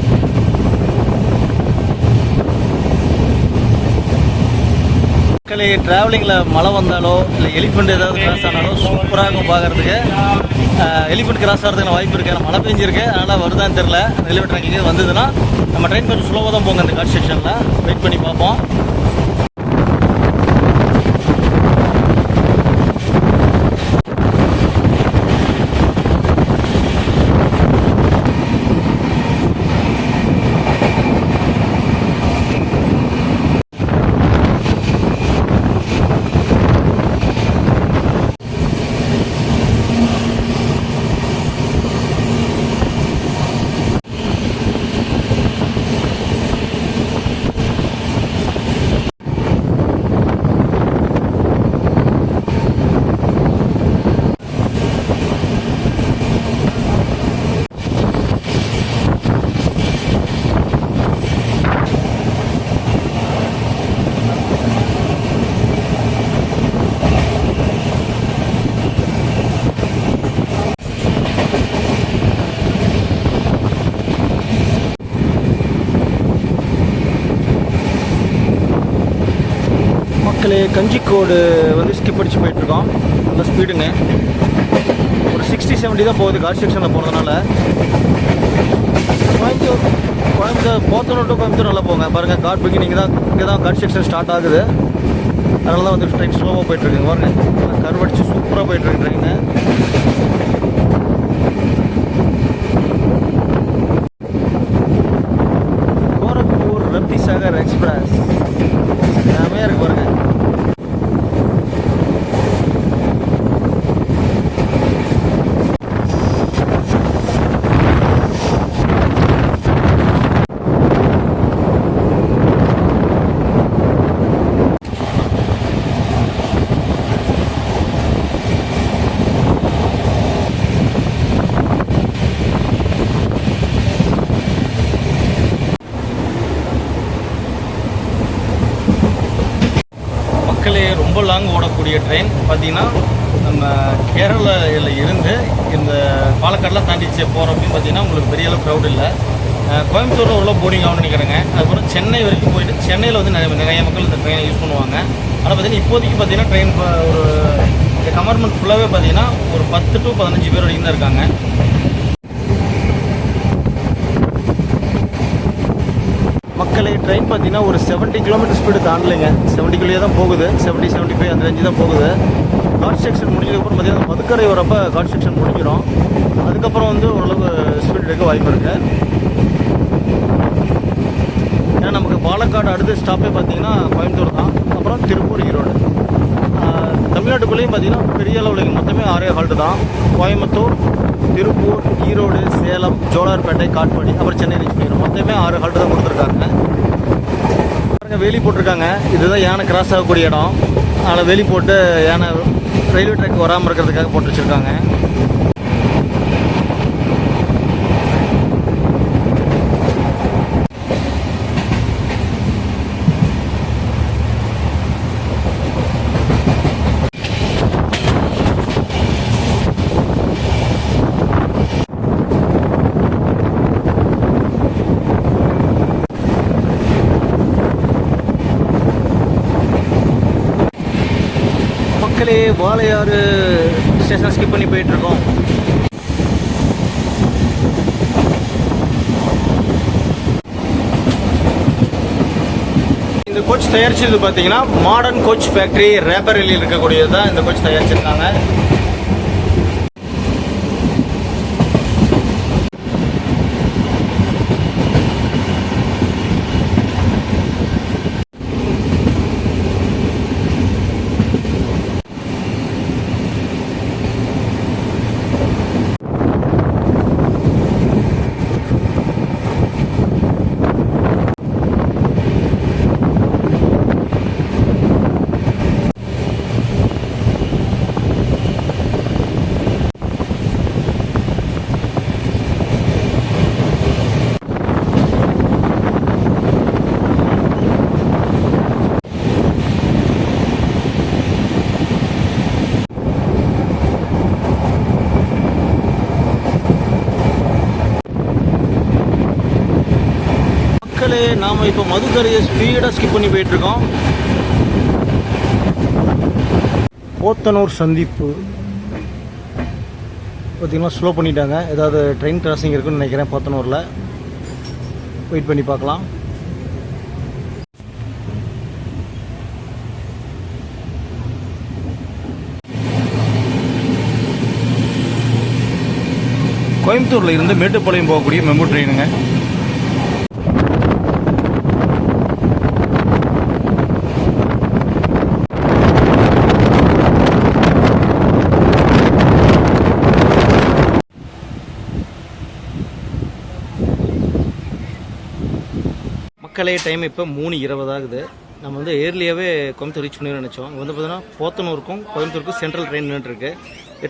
மக்களே, ட்ராவலிங்கில் மழை வந்தாலோ இல்லை எலிஃபெண்ட் ஏதாவது கிராஸ் ஆனாலும் சூப்பராக இருக்கும் பார்க்குறதுக்கு. எலிஃபெண்ட் கிராஸ் ஆகிறதுக்கு வாய்ப்பு இருக்குது. மழை பெஞ்சிருக்கு, அதனால் வருதான்னு தெரில. ரயில்வே ட்ராக்கிங்கே வந்ததுன்னா நம்ம ட்ரெயின் கொஞ்சம் ஸ்லோவாக தான் போங்க இந்த காட் ஸ்டேஷனில். வெயிட் பண்ணி பார்ப்போம். மக்களே, கஞ்சிக்கோடு வந்து ஸ்கிப் அடிச்சு போயிட்டுருக்கோம். நல்ல ஸ்பீடுங்க. ஒரு 60-70 தான் போகுது காட் செக்ஷனில் போகிறதுனால. கோயம்புத்தூர் போத்தனூர் டு கோயம்புத்தூர் நல்லா போங்க. பாருங்கள், காட் பிகினிங் தான். இங்கே தான் காட் செக்ஷன் ஸ்டார்ட் ஆகுது. அதனால தான் வந்து ட்ரெயின் ஸ்லோவாக போயிட்டுருக்குங்க. பாருங்கள், கருவடிச்சு சூப்பராக போயிட்டுருக்கு ட்ரெயினு. கோரக்பூர் ரத்தி சாகர் எக்ஸ்பிரஸ் செமையாக இருக்கு பாருங்க. மக்களே, ரொம்ப லாங் ஓடக்கூடிய ட்ரெயின் பார்த்தீங்கன்னா நம்ம கேரளாவில் இருந்து இந்த பாலக்காடெலாம் தாண்டி போகிறோம் அப்படின்னு பார்த்தீங்கன்னா உங்களுக்கு பெரிய அளவு க்ரௌட் இல்லை. கோயம்புத்தூரில் உள்ள போர்டிங் ஆகும்னு நினைக்கிறேங்க. அதுக்கப்புறம் சென்னை வரைக்கும் போயிட்டு சென்னையில் வந்து நிறைய மக்கள் இந்த ட்ரெயினை யூஸ் பண்ணுவாங்க. ஆனால் பார்த்தீங்கன்னா இப்போதைக்கு பார்த்தீங்கன்னா ட்ரெயின் ஒரு இந்த கம்பார்ட்மெண்ட் ஃபுல்லாகவே பார்த்தீங்கன்னா ஒரு 10 to 15 பேர் வரைக்கும் தான் இருக்காங்க. மக்களே, மக்களே ட்ரெயின் பார்த்தீங்கன்னா ஒரு 70 கிலோமீட்டர் ஸ்பீடு தாண்டலைங்க. 70 தான் போகுது. 75 அந்த ரேஞ்சு தான் போகுது. காட் செக்ஷன் முடிஞ்சதுக்கப்புறம் பார்த்தீங்கன்னா மதுக்கரை வரப்போ காட் செக்ஷன் முடிஞ்சிடும். அதுக்கப்புறம் வந்து ஓரளவு ஸ்பீட் எடுக்க வாய்ப்பு இருக்குது. ஏன்னா நமக்கு பாலக்காடு அடுத்த ஸ்டாப்பே பார்த்தீங்கன்னா கோயம்புத்தூர் தான். அப்புறம் திருப்பூர், ஈரோடு. தமிழ்நாட்டுக்குள்ளேயும் பார்த்தீங்கன்னா பெரிய அளவில் மொத்தமே 6 ஹால்ட்டு தான். கோயம்புத்தூர், திருப்பூர், ஈரோடு, சேலம், ஜோலார்பேட்டை, காட்பாடி, அப்புறம் சென்னை ரீச் பண்ணிடும். மொத்தமே 6 ஹால்ட்டு தான் கொடுத்துருக்காங்க. வேலி போட்டிருக்காங்க. இதுதான் யானை கிராஸ் ஆகக்கூடிய இடம். அதில் வேலி போட்டு யானை ரயில்வே ட்ராக் வராமல் இருக்கிறதுக்காக போட்டு வச்சுருக்காங்க. மக்களே வாளையாறு ஸ்டேஷன் ஸ்கிப் பண்ணி போயிட்டுருக்கோம். இந்த கோச் தயாரிச்சது பார்த்தீங்கன்னா மாடர்ன் கோச் ஃபேக்ட்ரி ரேபரேலியில் இருக்கக்கூடியது தான் இந்த கோச் தயாரிச்சிருக்காங்க. மக்களே நாம் இப்போ மதுக்கரையை ஸ்பீடாக ஸ்கிப் பண்ணி போயிட்டுருக்கோம். போத்தனூர் சந்திப்பு பார்த்திங்கன்னா ஸ்லோ பண்ணிட்டாங்க. ஏதாவது ட்ரெயின் கிராசிங் இருக்குன்னு நினைக்கிறேன். போத்தனூரில் வெயிட் பண்ணி பார்க்கலாம். கோயம்புத்தூரில் இருந்து மேட்டுப்பாளையம் போகக்கூடிய மெமு ட்ரெயினுங்க. மக்களே டைம் இப்போ 3:20 ஆகுது. நம்ம வந்து ஏர்லியாகவே கோயம்புத்தூர் ரீச் பண்ணி நினச்சோம். இங்கே வந்து பார்த்தீங்கன்னா போத்தனூருக்கும் கோயம்புத்தூருக்கும் சென்ட்ரல் ட்ரெயின் நின்றுருக்கு.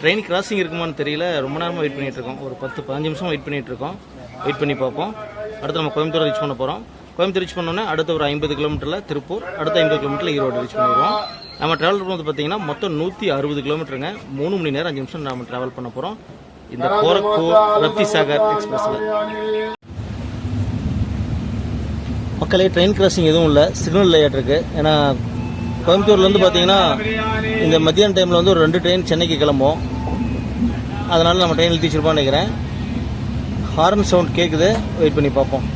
ட்ரெயின் கிராசிங் இருக்குமான்னு தெரியல. ரொம்ப நேரமாக வெயிட் பண்ணிகிட்ருக்கோம். ஒரு 10-15 நிமிஷம் வெயிட் பண்ணிகிட்ருக்கோம். வெயிட் பண்ணி பார்ப்போம். அடுத்து நம்ம கோயம்புத்தூர் ரீச் பண்ண போகிறோம். கோயம்புத்தூர் ரீச் பண்ணோன்னே அடுத்த ஒரு 50 கிலோமீட்டரில் திருப்பூர், அடுத்த 50 கிலோமீட்டரில் ஈரோடு ரீச் பண்ணிடுவோம். நம்ம ட்ராவல் பண்ணுறது பார்த்தீங்கன்னா மொத்தம் 160 கிலோமீட்டருங்க. 3 மணி நேரம் 5 நிமிஷம் நம்ம ட்ராவல் பண்ண போகிறோம் இந்த கோரக்பூர் ரத்திசாகர் எக்ஸ்பிரஸில். மக்களே ட்ரெயின் கிராசிங் எதுவும் இல்லை, சிக்னல் லேட் இருக்குது. ஏன்னா கோயம்புத்தூர்லேருந்து பார்த்தீங்கன்னா இந்த மத்தியான டைமில் வந்து ஒரு 2 ட்ரெயின் சென்னைக்கு கிளம்பும். அதனால் நம்ம ட்ரெயின் எழுதிச்சிருப்போம்னு நினைக்கிறேன். ஹார்ன் சவுண்ட் கேட்குது. வெயிட் பண்ணி பார்ப்போம்.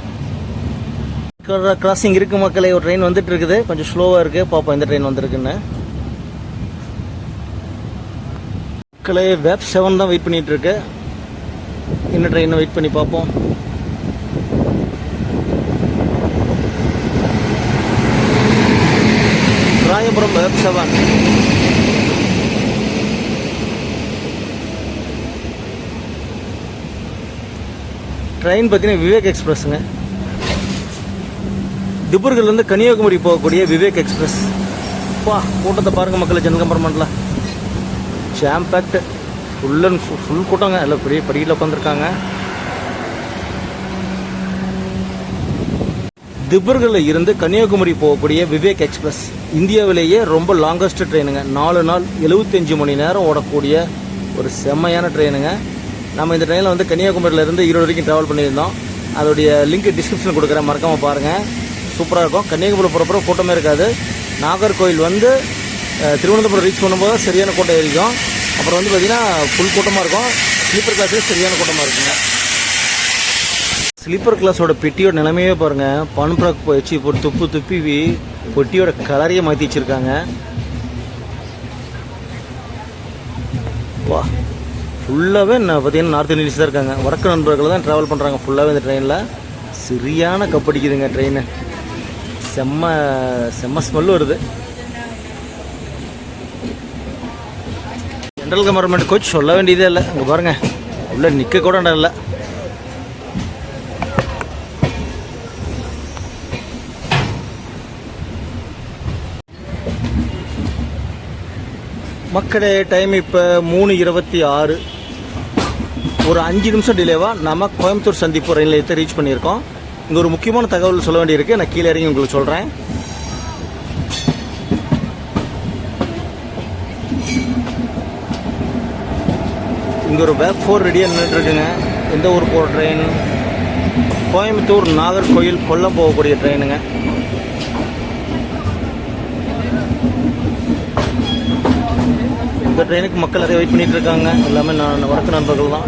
கிராசிங் இருக்குது மக்களே. ஒரு ட்ரெயின் வந்துட்டு இருக்குது. கொஞ்சம் ஸ்லோவாக இருக்குது. பார்ப்போம் எந்த ட்ரெயின் வந்திருக்குன்னு. மக்களே வேப் 7 தான் வெயிட் பண்ணிகிட்டு இருக்கு. என்ன ட்ரெயினை வெயிட் பண்ணி பார்ப்போம். ராயபுரம் வேப் 7. ட்ரெயின் பார்த்தீங்கன்னா விவேக் எக்ஸ்பிரஸுங்க. திபுர்கர்லேருந்து கன்னியாகுமரி போகக்கூடிய விவேக் எக்ஸ்பிரஸ். பா கூட்டத்தை பாருங்கள் மக்களை. ஜன் கம்பார்ட்மெண்ட்டில் ஜாம் பேக்டு ஃபுல் கூட்டங்க. எல்லாம் பெரிய படியில் உட்காந்துருக்காங்க. திபுர்கரில் இருந்து கன்னியாகுமரி போகக்கூடிய விவேக் எக்ஸ்பிரஸ் இந்தியாவிலேயே ரொம்ப லாங்கஸ்ட் ட்ரெயினுங்க. 4 நாள் 75 மணி நேரம் ஓடக்கூடிய ஒரு செம்மையான ட்ரெயினுங்க. நம்ம இந்த ட்ரெயினில் வந்து கன்னியாகுமரியிலேருந்து ஈரோடு வரைக்கும் ட்ராவல் பண்ணியிருந்தோம். அதோடைய லிங்க் டிஸ்கிரிப்ஷனில் கொடுக்குறேன், மறக்காமல் பாருங்கள். சூப்பராக இருக்கும். கன்னியாகுமரி போகிறப்ப கூட்டமே இருக்காது. நாகர்கோவில் வந்து திருவனந்தபுரம் ரீச் பண்ணும்போது சரியான கூட்டம் இருக்கும். அப்புறம் வந்து பார்த்திங்கன்னா ஃபுல் கூட்டமாக இருக்கும். ஸ்லீப்பர் கிளாஸில் சரியான கூட்டமாக இருக்குங்க. ஸ்லீப்பர் கிளாஸோட பெட்டியோட நிலைமையே பாருங்கள். பன்ப்ராக் வச்சு இப்போ துப்பி பெட்டியோட கலரையே மாற்றி வச்சுருக்காங்க. வா, ஃபுல்லாகவே பார்த்தீங்கன்னா நார்த் இந்தியன்ஸ் தான் இருக்காங்க. வடக்கு நண்பர்கள் தான் ட்ராவல் பண்ணுறாங்க ஃபுல்லாகவே இந்த ட்ரெயினில். சரியான கப்படிக்குதுங்க ட்ரெயின். செம்ம ஸ்மெல் வருது. ஜென்ரல் கம்பார்ட்மெண்ட் கோச் சொல்ல வேண்டியதே இல்லை. அங்கே பாருங்கள், உள்ள நிற்க கூட இடம் இல்லை. மக்களே, டைம் இப்போ 3:26. ஒரு 5 நிமிஷம் டிலேவாக நம்ம கோயம்புத்தூர் சந்திப்பு ரயில் நிலையத்தை ரீச் பண்ணியிருக்கோம். இங்கே ஒரு முக்கியமான தகவல் சொல்ல வேண்டியிருக்கு. நான் கீழே இறங்கி உங்களுக்கு சொல்கிறேன். இங்கே ஒரு வேப் 4 ரெடியாக நின்றுட்டுருக்குங்க. எந்த ஊர் போகிற ட்ரெயின்? கோயம்புத்தூர் நாகர்கோயில் கொல்லம் போகக்கூடிய ட்ரெயினுங்க. இந்த ட்ரெயினுக்கு மக்கள் நிறைய வெயிட் பண்ணிட்டு இருக்காங்க. எல்லாமே வடக்கு நண்பர்கள் தான்.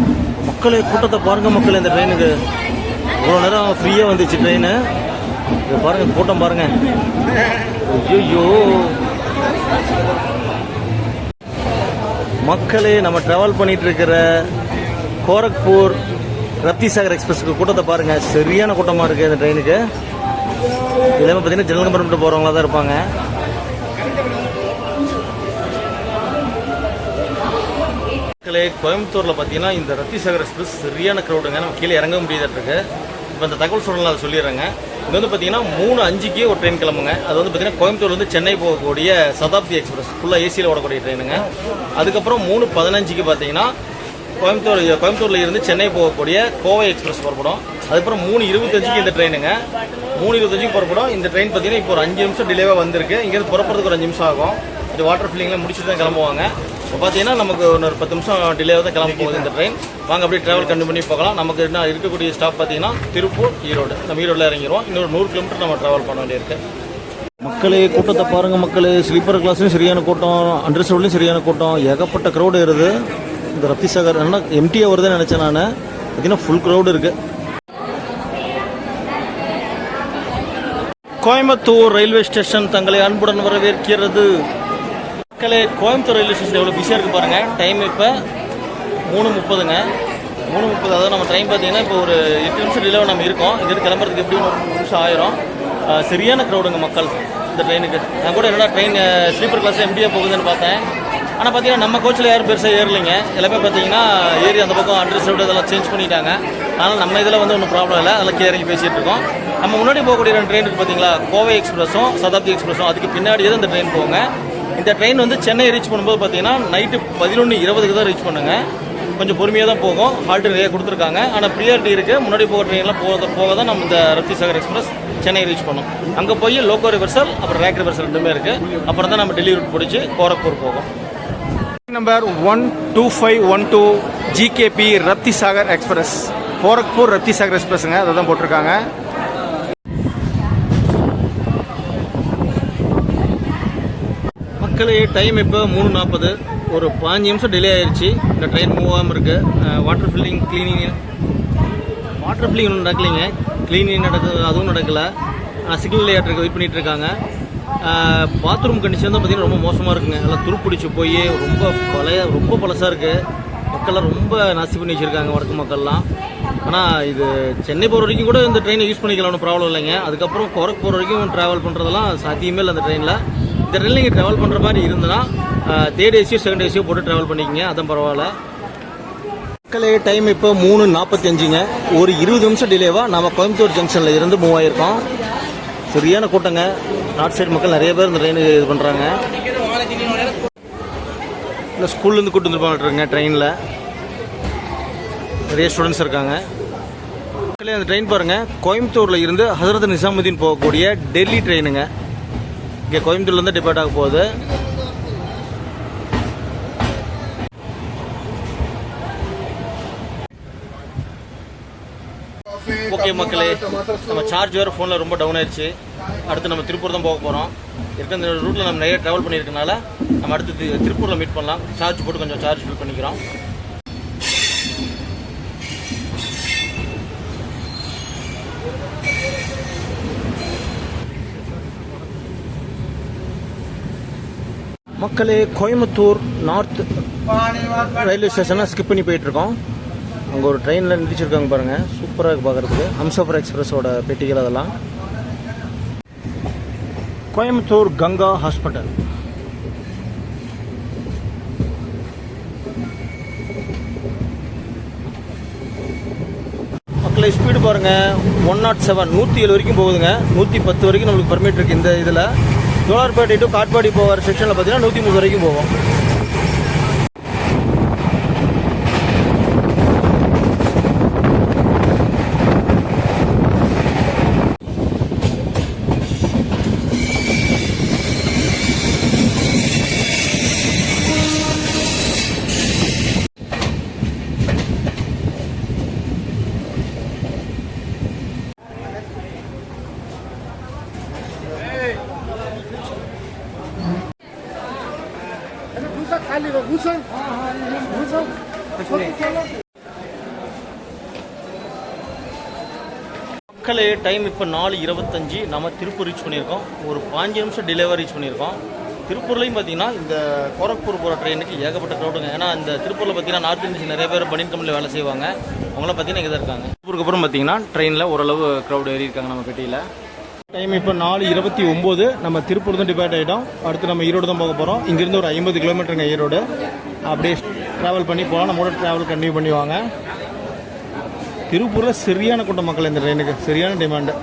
மக்களே, கூட்டத்தை பாருங்கள் மக்கள். இந்த ட்ரெயினுக்கு இவ்வளோ நேரம் ஃப்ரீயாக வந்துச்சு ட்ரெயின். இதை பாருங்கள், கூட்டம் பாருங்கள். ஐயோ மக்களே, நம்ம ட்ராவல் பண்ணிட்டு இருக்கிற கோரக்பூர் ரப்திசாகர் எக்ஸ்பிரஸுக்கு கூட்டத்தை பாருங்கள். சரியான கூட்டமாக இருக்குது இந்த ட்ரெயினுக்கு. எல்லாமே பார்த்தீங்கன்னா ஜெனரல் கம்பார்ட்மெண்ட் போகிறவங்களா தான் இருப்பாங்க. கோயம்புத்தூரில் பார்த்தீங்கன்னா இந்த ரத்திசாகர் எக்ஸ்பிரஸ் சரியான க்ரௌடுங்க. நம்ம கீழே இறங்க முடியாதுருக்கு. இப்போ இந்த தகவல் சொல்லலாம், அதை சொல்லிடுறேங்க. இங்கே வந்து பார்த்தீங்கன்னா 3:05க்கு ஒரு ட்ரெயின் கிளம்புங்க. அது வந்து பார்த்தீங்கன்னா கோயம்புத்தூர்லேருந்து சென்னை போகக்கூடிய சதாப்தி எக்ஸ்பிரஸ் ஃபுல்லாக ஏசியில் ஓடக்கூடிய ட்ரெயினுங்க. அதுக்கப்புறம் 3:15க்கு பார்த்தீங்கன்னா கோயம்புத்தூரில் இருந்து சென்னை போகக்கூடிய கோவை எக்ஸ்பிரஸ் புறப்படும். அதுக்கப்புறம் 3:25க்கு இந்த ட்ரெயினுங்க. 3:25க்கு புறப்படும். இந்த ட்ரெயின் பார்த்தீங்கன்னா இப்போ ஒரு 5 நிமிஷம் டிலேவாக வந்திருக்கு. இங்கேருந்து புறப்படுறதுக்கு ஒரு 5 நிமிஷம் ஆகும். இது வாட்டர் ஃபில்லிங்லாம் முடிச்சுட்டு தான் கிளம்புவாங்க. இப்போ பார்த்தீங்கன்னா நமக்கு ஒரு 10 நிமிஷம் டிலேவாக தான் கிளம்ப போகுது இந்த ட்ரெயின். வாங்க அப்படியே ட்ராவல் கண்டினியூ பண்ணி போகலாம். நமக்கு என்ன இருக்கக்கூடிய ஸ்டாப் பார்த்தீங்கன்னா திருப்பூர், ஈரோடு. நம்ம ஈரோடில் இறங்கிடுவோம். இன்னொரு 100 கிலோமீட்டர் நம்ம ட்ராவல் பண்ண வேண்டியிருக்கு. மக்களே, கூட்டத்தை பாருங்கள் மக்களே. ஸ்லீப்பர் கிளாஸ்லையும் சரியான கூட்டம், அண்டர்ஸ்டோர்லையும் சரியான கூட்டம். ஏகப்பட்ட க்ரௌடு இருக்குது. இந்த ரத்திசாகர் என்ன எம்டியாக வருதுன்னு நினச்சேன் நான். பார்த்தீங்கன்னா ஃபுல் க்ரௌடு இருக்குது. கோயம்புத்தூர் ரயில்வே ஸ்டேஷன் தங்களை அன்புடன் வரவேற்கிறது. மக்களே, கோயம்புத்தூர் ரயில்வே ஸ்டேஷன் எவ்வளோ பிஸியாக இருக்குது பாருங்கள். டைம் இப்போ 3:30ங்க. 3:30. அதாவது நம்ம ட்ரெயின் பார்த்தீங்கன்னா இப்போ ஒரு 8 நிமிஷம் டிலேவாக நம்ம இருக்கோம். இங்கிருந்து கிளம்புறதுக்கு எப்படி ஒரு 3 நிமிஷம் ஆயிரும். சரியான க்ரௌடுங்க மக்கள் இந்த ட்ரெயினுக்கு. நான் கூட என்னடா ட்ரெயின் ஸ்லீப்பர் கிளாஸ் எம்டியாக போகுதுன்னு பார்த்தேன். ஆனால் பார்த்தீங்கன்னா நம்ம கோச்சில் யாரும் பெருசாக ஏறலைங்க. எல்லாமே பார்த்தீங்கன்னா ஏறி அந்த பக்கம் அண்டர்ஸ்டோர்டு இதெல்லாம் சேஞ்ச் பண்ணிட்டாங்க. அதனால் நம்ம இதில் வந்து ஒன்றும் ப்ராப்ளம் இல்லை. அதில் கீழே இறங்கி பேசிகிட்டு இருக்கோம். நம்ம முன்னாடி போகக்கூடிய 2 ட்ரெயின் இருக்குது பார்த்தீங்களா, கோவை எக்ஸ்பிரஸும் சதாப்தி எக்ஸ்பிரஸும். அதுக்கு பின்னாடியே தான் இந்த ட்ரெயின் போங்க. இந்த ட்ரெயின் வந்து சென்னை ரீச் பண்ணும்போது பார்த்தீங்கன்னா நைட்டு 11:20க்கு தான் ரீச் பண்ணுங்க. கொஞ்சம் பொறுமையாக தான் போகும். ஹால்ட்டு நிறைய கொடுத்துருக்காங்க. ஆனால் ப்ரியாரிட்டி இருக்குது. முன்னாடி போகிற ட்ரெயின்லாம் போக தான் நம்ம இந்த ரப்திசாகர் எக்ஸ்பிரஸ் சென்னை ரீச் பண்ணோம். அங்கே போய் லோக்கோ ரிவர்சல் அப்புறம் ரேக் ரிவர்சல் 2மே இருக்குது. அப்புறம் தான் நம்ம டெல்லி ரூட் பிடிச்சி கோரக்பூர் போகும். Number 12512 GKP Raptisagar express, Gorakhpur Raptisagar எக்ஸ்பிரஸுங்க. அதை தான் போட்டிருக்காங்க. மக்களே, டைம் இப்போ 3:40. ஒரு 5 நிமிஷம் டிலே ஆயிடுச்சு. இந்த ட்ரெயின் மூவ் ஆகாமல் இருக்குது. வாட்டர் ஃபில்லிங் ஒன்றும் நடக்கலைங்க. க்ளீனிங் நடக்குது, அதுவும் நடக்கலை. சிக்னல் ஏற்றுக்கு வெயிட் பண்ணிகிட்டு இருக்காங்க. பாத்ரூம் கண்டிஷன் தான் பார்த்தீங்கன்னா ரொம்ப மோசமாக இருக்குங்க. எல்லாம் துருப்பிடிச்சு போய் ரொம்ப பழசாக இருக்குது. மக்கள்லாம் ரொம்ப நாசி பண்ணி வச்சுருக்காங்க வடக்கு மக்கள்லாம். ஆனால் இது சென்னை போகிற வரைக்கும் கூட இந்த ட்ரெயினை யூஸ் பண்ணிக்கலாம், ஒன்றும் ப்ராப்ளம் இல்லைங்க. அதுக்கப்புறம் கோரக் போகிற வரைக்கும் ட்ராவல் பண்ணுறதெல்லாம் சாத்தியமே இல்லை அந்த ட்ரெயினில். இந்த ட்ரெயினில் நீங்கள் ட்ராவல் பண்ணுற மாதிரி இருந்ததுன்னா 3rd ஏசியோ 2nd ஏசியோ போட்டு ட்ராவல் பண்ணிக்கிங்க, அதான் பரவாயில்ல. மக்களே, டைம் இப்போ 3:45ங்க. ஒரு 20 நிமிஷம் டிலேவாக நம்ம கோயம்புத்தூர் ஜங்ஷனில் இருந்து மூவ் ஆகிருக்கோம். சரியான கூட்டங்க. நார்த் சைடு மக்கள் நிறைய பேர் இந்த ட்ரெயினுக்கு இது பண்ணுறாங்க. இல்லை ஸ்கூல்லேருந்து கூட்டு வந்துருப்பாங்க ட்ரெயினில். நிறைய ஸ்டூடெண்ட்ஸ் இருக்காங்க. மக்களே, அந்த ட்ரெயின் பாருங்கள், கோயம்புத்தூரில் இருந்து ஹசரத் நிசாமுதீன் போகக்கூடிய டெல்லி ட்ரெயினுங்க. இங்கே கோயம்புத்தூர்லேருந்து டிபார்ட் ஆக போகுது. ஓகே மக்களே, நம்ம சார்ஜ் வேறு ஃபோனில் ரொம்ப டவுன் ஆயிடுச்சு. அடுத்து நம்ம திருப்பூர் தான் போக போகிறோம். இருக்க இந்த ரூட்டில் நம்ம நிறைய ட்ராவல் பண்ணியிருக்கனால நம்ம அடுத்து திருப்பூரில் மீட் பண்ணலாம். சார்ஜ் போட்டு கொஞ்சம் சார்ஜ் ஃபில் பண்ணிக்கிறோம். மக்களே, கோயம்புத்தூர் நார்த் ரயில்வே ஸ்டேஷனை ஸ்கிப் பண்ணி போயிட்டுருக்கோம். அங்கே ஒரு ட்ரெயினில் நிறுத்திச்சிருக்காங்க பாருங்கள், சூப்பராக இருக்குது பார்க்குறதுக்கு. ஹம்சஃபர் எக்ஸ்பிரஸோட பெட்டிகள் அதெல்லாம். கோயம்புத்தூர் கங்கா ஹாஸ்பிட்டல். மக்களே, ஸ்பீடு பாருங்கள், 107 107 வரைக்கும் போகுதுங்க. 110 வரைக்கும் நம்மளுக்கு பர்மிட் இருக்குது. இந்த இதில் ஜோலார்பேட்டை டு காட்பாடி போகிற செக்ஷனில் பார்த்தீங்கன்னா 130 வரைக்கும் போவோம். மக்களே, டைம் இப்போ 4:25. நம்ம திருப்பூர் ரீச் பண்ணியிருக்கோம். ஒரு 5 நிமிஷம் டிலேவாக ரீச் பண்ணியிருக்கோம். திருப்பூர்லையும் பார்த்தீங்கன்னா இந்த கோரக்பூர் போகிற ட்ரெயினுக்கு ஏகப்பட்ட க்ரௌடுங்க. ஏன்னா இந்த திருப்பூரில் பார்த்தீங்கன்னா நார்த் இந்தியன்ஸ் நிறைய பேர் பனியன் கம்பெனியில் வேலை செய்வாங்க. அவங்களாம் பார்த்தீங்கன்னா இங்கே தான் இருக்காங்க. திருப்பூருக்கு அப்புறம் பார்த்தீங்கன்னா ட்ரெயினில் ஓரளவு க்ரௌடு ஏறி இருக்காங்க நம்ம பெட்டியில். டைம் இப்போ 4:29. நம்ம திருப்பூர் தான் டிபேட் ஆகிட்டோம். அடுத்து நம்ம ஈரோடு தான் போக போகிறோம். இங்கேருந்து ஒரு 50 கிலோமீட்டருங்க ஈரோடு. அப்படியே ட்ராவல் பண்ணி போகலாம். நம்மளோட ட்ராவல் கண்டினியூ பண்ணுவாங்க. திருப்பூரில் சரியான கூட்டம் மக்கள், இந்த ட்ரெயினுக்கு சரியான டிமாண்டு.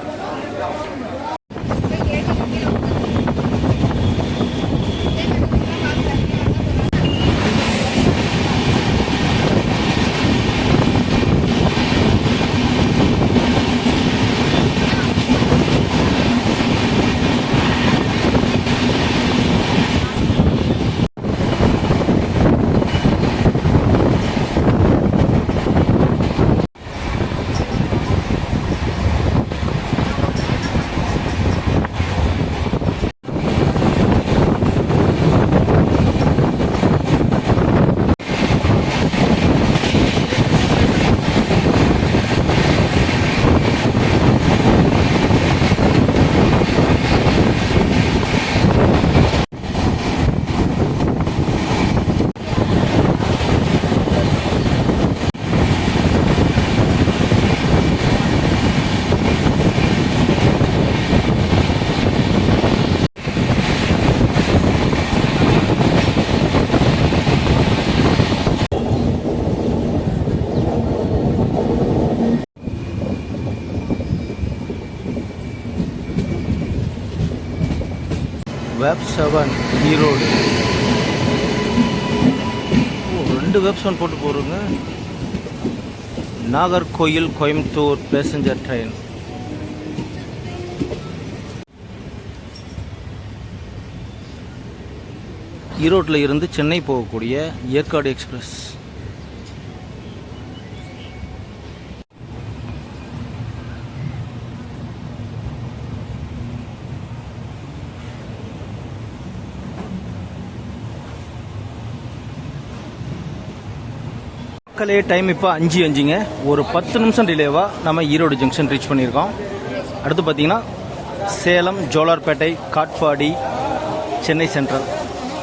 வெப் 7 ஈரோடு. ரெண்டு வெப் 7 போட்டு போகிறோங்க. Nagercoil Coimbatore passenger train. ஈரோட்டில் இருந்து சென்னை போகக்கூடிய ஏற்காடு எக்ஸ்பிரஸ். மக்களே, டைம் இப்போ 5:05ங்க. ஒரு 10 நிமிஷம் டிலேவாக நம்ம ஈரோடு ஜங்ஷன் ரீச் பண்ணியிருக்கோம். அடுத்து பார்த்தீங்கன்னா சேலம், ஜோலார்பேட்டை, காட்பாடி, சென்னை சென்ட்ரல்.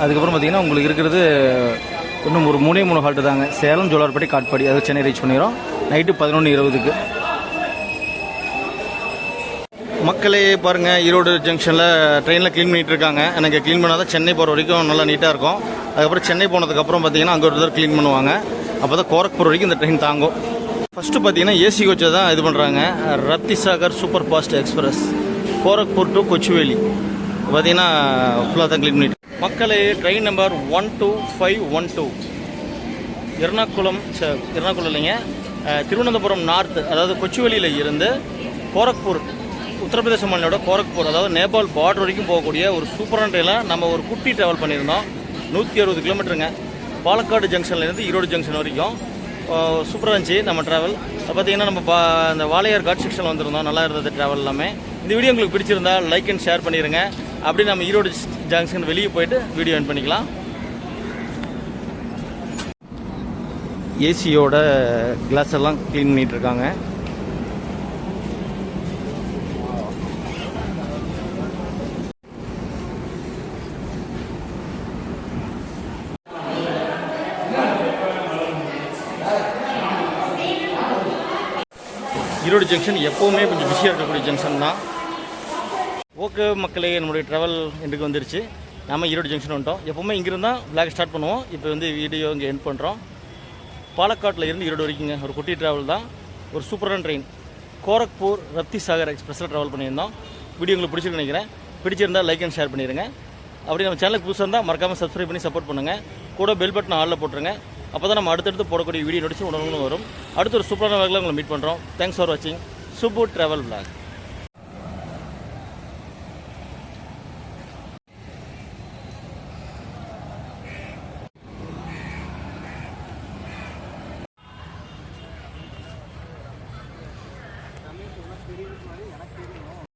அதுக்கப்புறம் பார்த்தீங்கன்னா உங்களுக்கு இருக்கிறது இன்னும் ஒரு 3 ஹால்ட்டு தாங்க. சேலம், ஜோலார்பேட்டை, காட்பாடி, அது சென்னை ரீச் பண்ணிடுறோம் நைட்டு 11:20க்கு. மக்களே பாருங்கள், ஈரோடு ஜங்ஷனில் ட்ரெயினில் க்ளீன் பண்ணிகிட்டு இருக்காங்க. எனக்கு க்ளீன் பண்ணால் தான் சென்னை போகிற வரைக்கும் நல்லா நீட்டாக இருக்கும். அதுக்கப்புறம் சென்னை போனதுக்கப்புறம் பார்த்தீங்கன்னா அங்கே ஒரு தடவை க்ளீன் பண்ணுவாங்க. அப்போ தான் கோரக்பூர் வரைக்கும் இந்த ட்ரெயின் தாங்கும். ஃபஸ்ட்டு பார்த்தீங்கன்னா ஏசி கோச்சை தான் இது பண்ணுறாங்க. Raptisagar super fast express Gorakhpur to Kochuveli பார்த்தீங்கன்னா ஃபுல்லாக தான் க்ளீன் பண்ணிட்டு. மக்களே, ட்ரெயின் நம்பர் 12512 எர்ணாகுளம் இல்லைங்க, திருவனந்தபுரம் நார்த், அதாவது கொச்சுவேலியில் இருந்து கோரக்பூர், உத்தரப்பிரதேச மாநிலோட கோரக்பூர், அதாவது நேபாள் பார்டர் வரைக்கும் போகக்கூடிய ஒரு சூப்பரான ட்ரெயினில் நம்ம ஒரு குட்டி ட்ராவல் பண்ணியிருந்தோம். 160 கிலோமீட்டருங்க. பாலக்காடு ஜங்ஷன்லேருந்து ஈரோடு ஜங்ஷன் வரைக்கும் சூப்பராக இருந்துச்சு நம்ம ட்ராவல். பார்த்தீங்கன்னா நம்ம இந்த வாளையார் காட் செக்ஷன் வந்திருந்தோம். நல்லா இருந்தது ட்ராவல் எல்லாமே. இந்த வீடியோ உங்களுக்கு பிடிச்சிருந்தா லைக் அண்ட் ஷேர் பண்ணிடுங்க. அப்படி நம்ம ஈரோடு ஜங்ஷன் வெளியே போயிட்டு வீடியோ என் பண்ணிக்கலாம். ஏசியோட கிளாஸ் எல்லாம் க்ளீன் பண்ணிட்டு இருக்காங்க. ஈரோடு ஜங்ஷன் எப்போவுமே கொஞ்சம் பிஸியாக இருக்கக்கூடிய ஜங்ஷன் தான். ஓகே மக்களே, நம்மளுடைய ட்ராவல் இன்றைக்கு வந்துருச்சு. நம்ம ஈரோடு ஜங்ஷன் வந்துட்டோம். எப்போவுமே இங்கிருந்து தான் விளாக் ஸ்டார்ட் பண்ணுவோம். இப்போ வந்து வீடியோ இங்கே எண்ட் பண்ணுறோம். பாலக்காட்டில் இருந்து ஈரோடு வரைக்குங்க ஒரு குட்டி ட்ராவல் தான். ஒரு சூப்பரான ட்ரெயின் கோரக்பூர் ரத்திசாகர் எக்ஸ்பிரஸில் ட்ராவல் பண்ணியிருந்தோம். வீடியோ உங்களுக்கு பிடிச்சிருக்கு நினைக்கிறேன். பிடிச்சிருந்தால் லைக் அண்ட் ஷேர் பண்ணிடுங்க. அப்படி நம்ம சேனலுக்கு புதுசாக இருந்தால் மறக்காமல் சப்ஸ்கிரைப் பண்ணி சப்போர்ட் பண்ணுங்கள். கூட பெல் பட்டன் ஆளில் போட்டுருங்க. அப்போ தான் நம்ம அடுத்தடுத்து போடக்கூடிய வீடியோ நோட்டிஸ் உடனே வரும். அடுத்த ஒரு சூப்பரான வேலையில் உங்களை மீட் பண்ணுறோம். தேங்க்ஸ் ஃபார் வாட்சிங் சுப்பு ட்ராவல் விளாக்.